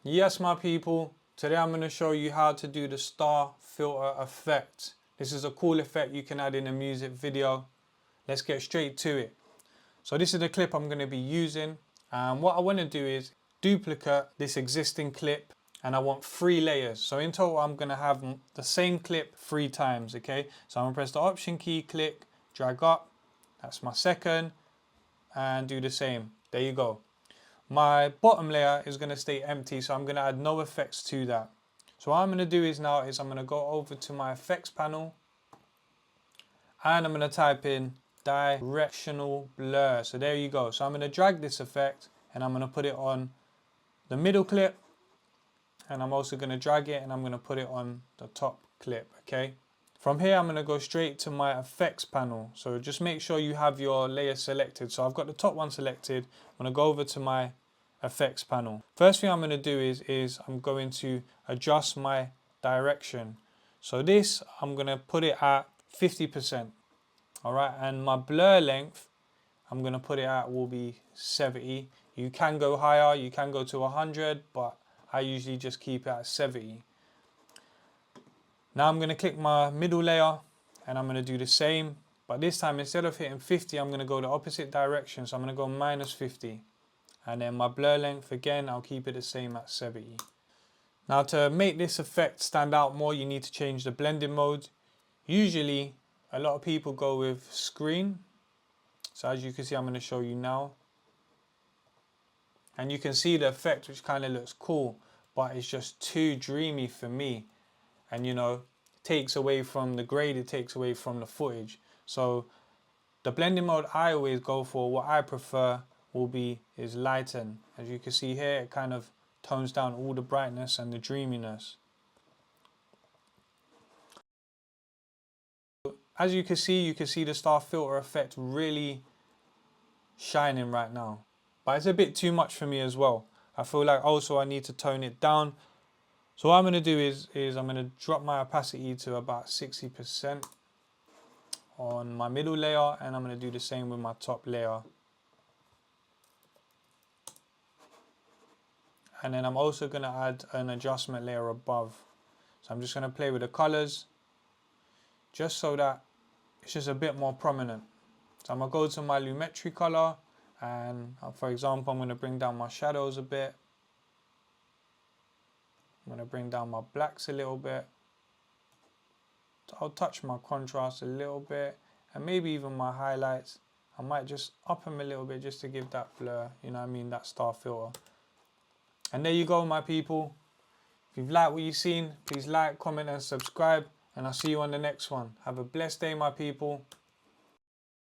Yes, my people, today I'm going to show you how to do the star filter effect. This is a cool effect you can add in a music video. Let's get straight to it. So this is the clip I'm going to be using, and what I want to do is duplicate this existing clip, and I want 3 layers. So in total I'm going to have the same clip 3 times, okay? So I'm going to press the option key, click, drag up, that's my second, and do the same. There you go. My bottom layer is going to stay empty, so I'm going to add no effects to that. So what I'm going to do is I'm going to go over to my effects panel, and I'm going to type in directional blur. So there you go. So I'm going to drag this effect and I'm going to put it on the middle clip, and I'm also going to drag it and I'm going to put it on the top clip, okay? From here I'm going to go straight to my effects panel. So just make sure you have your layer selected. So I've got the top one selected. I'm going to go over to my effects panel. First thing I'm going to do is I'm going to adjust my direction. So this I'm going to put it at 50%. Alright, and my blur length I'm going to put it at will be 70. You can go higher, you can go to 100, but I usually just keep it at 70. Now I'm going to click my middle layer and I'm going to do the same, but this time instead of hitting 50 I'm going to go the opposite direction. So I'm going to go -50, and then my blur length again I'll keep it the same at 70. Now to make this effect stand out more, you need to change the blending mode. Usually a lot of people go with screen. So as you can see, I'm going to show you now. And you can see the effect, which kind of looks cool, but it's just too dreamy for me. And you know, takes away from the grade, it takes away from the footage. So the blending mode I always go for, what I prefer is lighten. As you can see here, it kind of tones down all the brightness and the dreaminess. As you can see the star filter effect really shining right now, but it's a bit too much for me as well. I feel like also I need to tone it down. So what I'm going to do is I'm going to drop my opacity to about 60% on my middle layer, and I'm going to do the same with my top layer. And then I'm also going to add an adjustment layer above. So I'm just going to play with the colors just so that it's just a bit more prominent. So I'm going to go to my lumetri color, and for example I'm going to bring down my shadows a bit. I'm going to bring down my blacks a little bit. I'll touch my contrast a little bit, and maybe even my highlights. I might just up them a little bit just to give that blur, you know what I mean, that star filter. And there you go, my people. If you've liked what you've seen, please like, comment and subscribe, and I'll see you on the next one. Have a blessed day, my people.